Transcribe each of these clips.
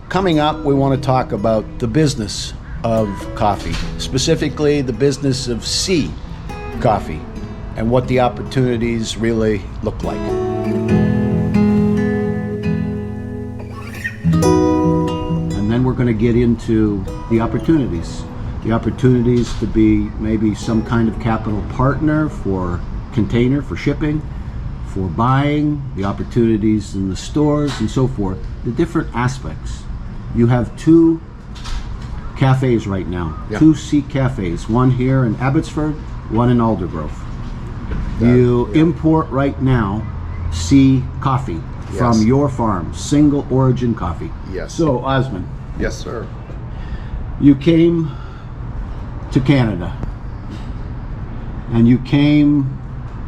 Coming up, we want to talk about the business of coffee, specifically the business of Si Coffee, and what the opportunities really look like. And then we're going to get into the opportunities. The opportunities to be maybe some kind of capital partner for container, for shipping, for buying, the opportunities in the stores and so forth, the different aspects. You have two cafes right now, two Si cafes, one here in Abbotsford, one in Aldergrove. You import right now Si Coffee from your farm, single origin coffee. Yes. So, Osman. Yes, sir. You came to Canada and you came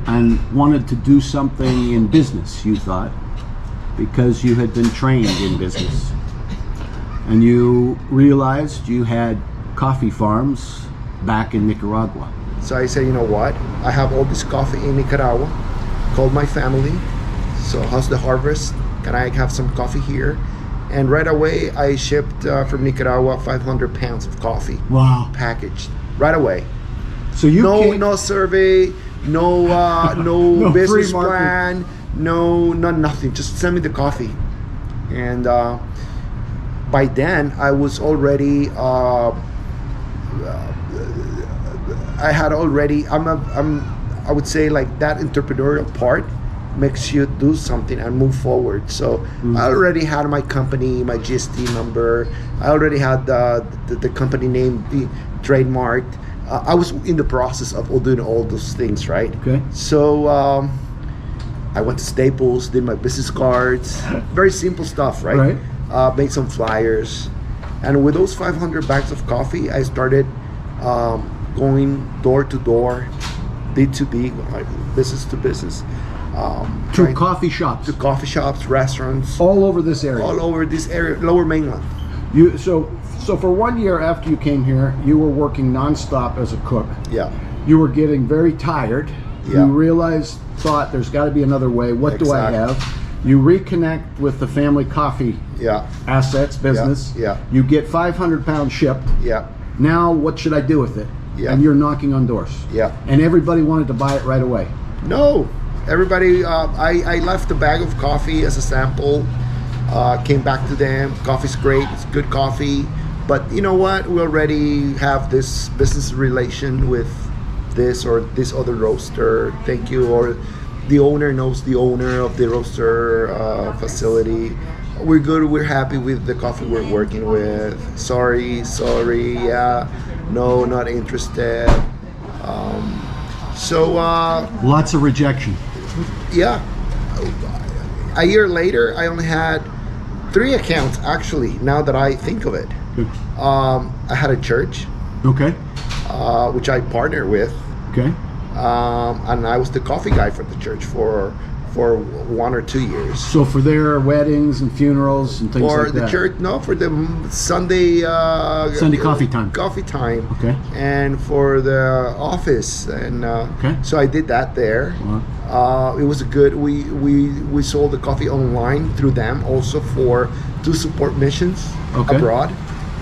and wanted to do something in business, you thought, because you had been trained in business. And you realized you had coffee farms back in Nicaragua. So I said, you know what? I have all this coffee in Nicaragua. Called my family. So how's the harvest? Can I have some coffee here? And right away, I shipped from Nicaragua 500 pounds of coffee. Wow. Packaged. Right away. So you no survey, no business plan, nothing. Just send me the coffee. And by then, I was already. I would say like that entrepreneurial part makes you do something and move forward. So I already had my company, my GST number. I already had the company name trademarked. I was in the process of doing all those things, right? Okay. So I went to Staples, did my business cards, very simple stuff, right? Made some flyers, and with those 500 bags of coffee, I started going door to door, B2B, business to business. To coffee shops. To coffee shops, restaurants. All over this area. All over this area, Lower Mainland. So for 1 year after you came here, you were working nonstop as a cook. Yeah. You were getting very tired. Yeah. You thought there's got to be another way. What do I have? You reconnect with the family coffee assets business. Yeah. You get 500 pounds shipped. Yeah. Now what should I do with it? Yeah. And you're knocking on doors. Yeah. And everybody wanted to buy it right away. No. Everybody, I left a bag of coffee as a sample. Came back to them. Coffee's great. It's good coffee. But you know what? We already have this business relation with this or this other roaster. Thank you. Or the owner knows the owner of the roaster facility. We're good. We're happy with the coffee we're working with. Sorry. Yeah. No, not interested. Lots of rejection. Yeah. A year later, I only had 3 accounts actually. Now that I think of it, I had a church. Okay. Which I partnered with. Okay. And I was the coffee guy for the church for 1 or 2 years. So for their weddings and funerals and things like that? For the church, no, for the Sunday coffee time. Coffee time. Okay. And for the office. And so I did that there. It was good. We sold the coffee online through them also to support missions abroad.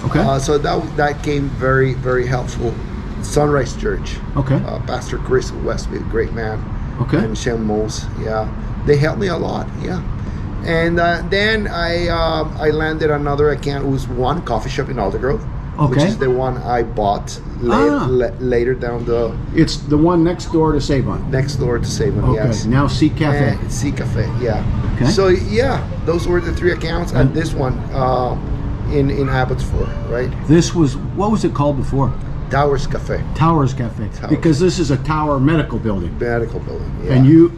Okay. So that came very, very helpful. Sunrise Church. Okay. Pastor Chris Westby, great man. Okay. And Shem Mose. Yeah. They helped me a lot. Yeah. And then I landed another account. It was one coffee shop in Aldergrove. Okay. Which is the one I bought later down the... It's the one next door to Savon. Next door to Savon, yes. Okay, now Si Cafe. Si Cafe, yeah. Okay. So, yeah, those were the 3 accounts. And this one in Abbotsford, right? What was it called before? Towers Cafe. Towers Cafe. Because this is a tower medical building. Medical building, yeah. And you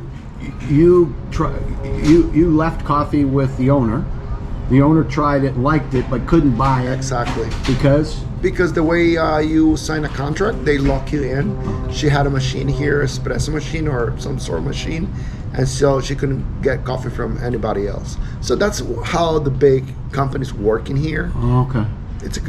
left coffee with the owner. The owner tried it, liked it, but couldn't buy it. Exactly. Because the way you sign a contract, they lock you in. She had a machine here, espresso machine or some sort of machine, and so she couldn't get coffee from anybody else. So that's how the big companies work in here. Oh, okay. it's a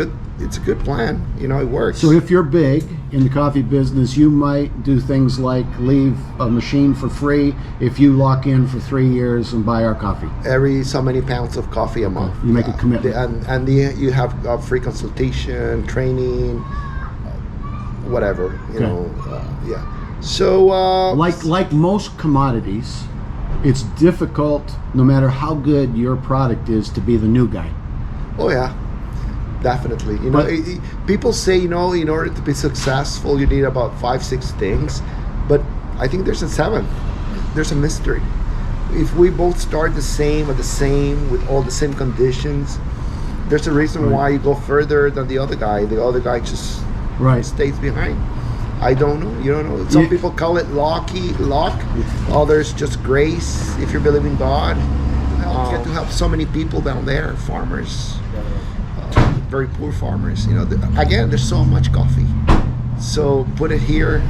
good plan. You know, it works. So if you're big in the coffee business, you might do things like leave a machine for free if you lock in for 3 years and buy our coffee. Every so many pounds of coffee a month. You make a commitment. You have free consultation, training, whatever. You know, yeah. So like most commodities, it's difficult, no matter how good your product is, to be the new guy. Oh yeah, definitely. You know, people say, you know, in order to be successful, you need about 5-6 things, but I think there's a 7th. There's a mystery. If we both start the same with all the same conditions, there's a reason why you go further than the other guy. The other guy just stays behind. I don't know. You don't know. Some people call it luck. Others just grace. If you believe in God, you get to help so many people down there, farmers, very poor farmers. You know, again, there's so much coffee. So put it here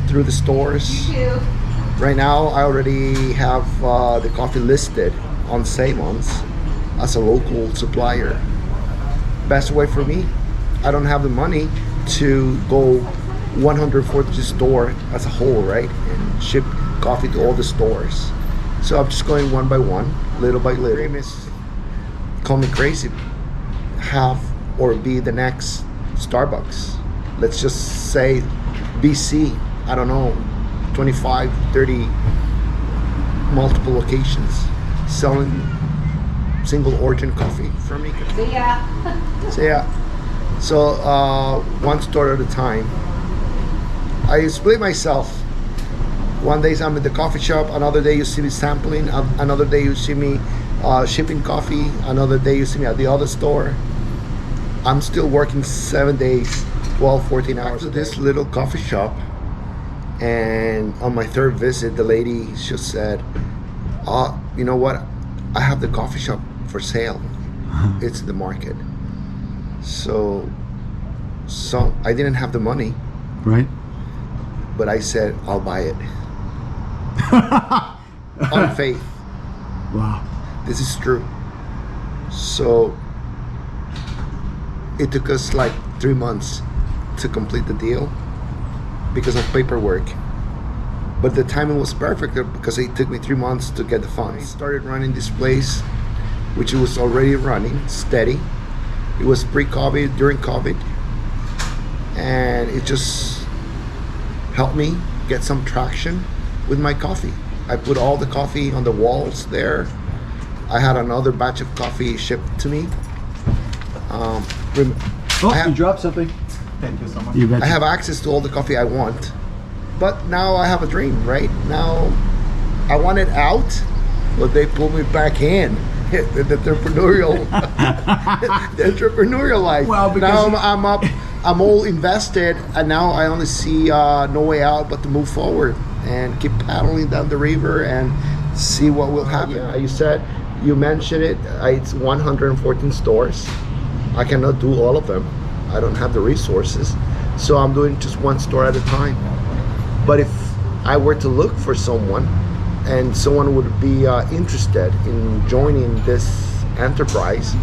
through the stores. Right now, I already have the coffee listed on Ceylon's as a local supplier. Best way for me. I don't have the money to go 140 store as a whole, right, and ship coffee to all the stores. So I'm just going one by one, little by little. Call me crazy, have or be the next Starbucks. Let's just say BC, I don't know, 25, 30 multiple locations selling single origin coffee from me. See ya. So yeah, so one store at a time. I split myself. One day I'm in the coffee shop, another day you see me sampling, another day you see me shipping coffee, another day you see me at the other store. I'm still working 7 days, 12, 14 hours to this little coffee shop, and on my 3rd visit, the lady just said, you know what, I have the coffee shop for sale. It's the market. So I didn't have the money. Right. But I said, I'll buy it. On faith. Wow. This is true. So it took us like 3 months to complete the deal because of paperwork. But the timing was perfect because it took me 3 months to get the funds. I started running this place, which it was already running steady. It was pre-COVID, during COVID. And it just helped me get some traction with my coffee. I put all the coffee on the walls there. I had another batch of coffee shipped to me. You dropped something. Thank you so much. You betcha. I have access to all the coffee I want. But now I have a dream, right? Now I want it out, but they pull me back in. The entrepreneurial life. Well, because now I'm up. I'm all invested, and now I only see no way out but to move forward and keep paddling down the river and see what will happen. You mentioned it. It's 114 stores. I cannot do all of them. I don't have the resources, so I'm doing just one store at a time. But if I were to look for someone, and someone would be interested in joining this enterprise,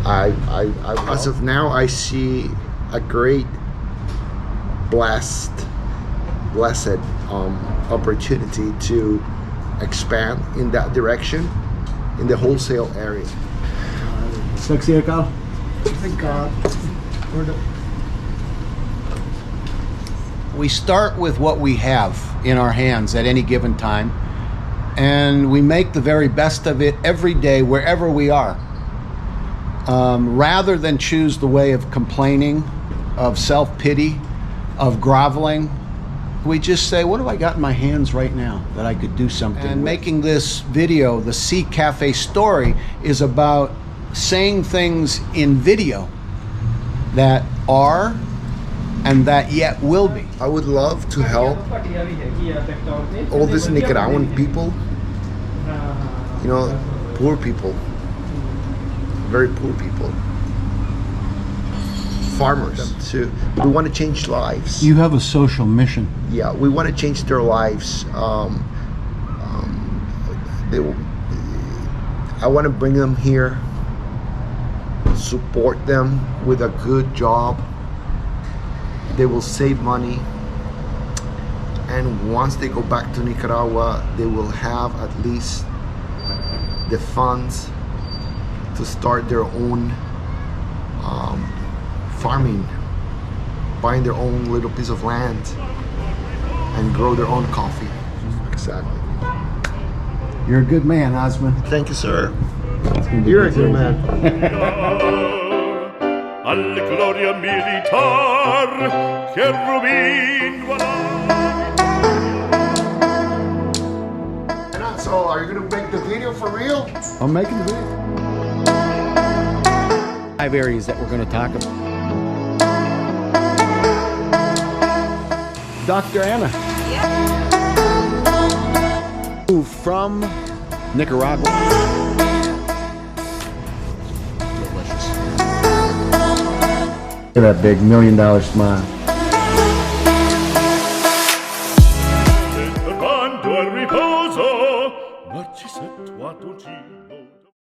as of now, I see a great blessed opportunity to expand in that direction in the wholesale area. Sexy Carl? Thank God. We start with what we have in our hands at any given time, and we make the very best of it every day wherever we are. Rather than choose the way of complaining, of self-pity, of groveling, we just say, what do I got in my hands right now that I could do something with? Making this video, the Si Cafe story, is about saying things in video that are and that yet will be. I would love to help all these Nicaraguan people, you know, poor people, very poor people, farmers too. We want to change lives. You have a social mission. Yeah, we want to change their lives. I want to bring them here support them with a good job. They will save money, and once they go back to Nicaragua, they will have at least the funds to start their own farming, buying their own little piece of land and grow their own coffee. Exactly. You're a good man, Osman. Thank you, sir. You're a good man. Alle gloria militar, cherubim So, are you gonna make the video for real? I'm making the video. 5 areas that we're going to talk about. Dr. Anna. Who from Nicaragua. Delicious. Look at that big $1 million smile.